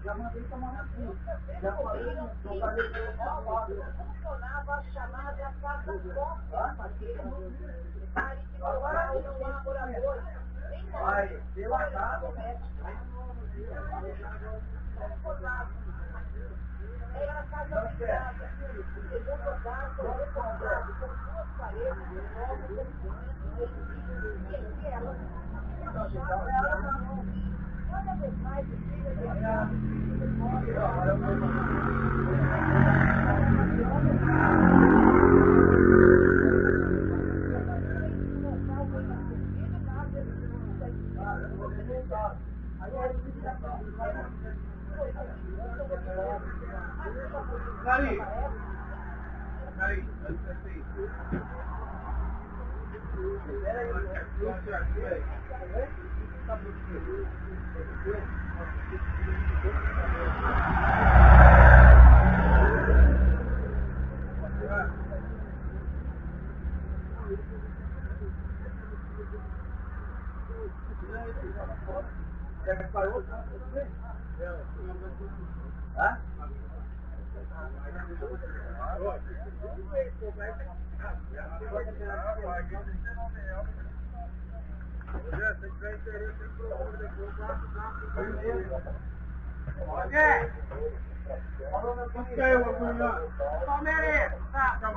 Já mandei tomar na frente. Já falei, não falei que eu funcionava a chamada casa própria, para ignorar os colaboradores. vai, pela casa, Era a casa privada, segundo andar, foi reformado com duas paredes de novos revestimentos e entre elas uma chave cada vez mais difícil de achar. Nari, let's see. Hã? Palmeiras! Tá, Tá,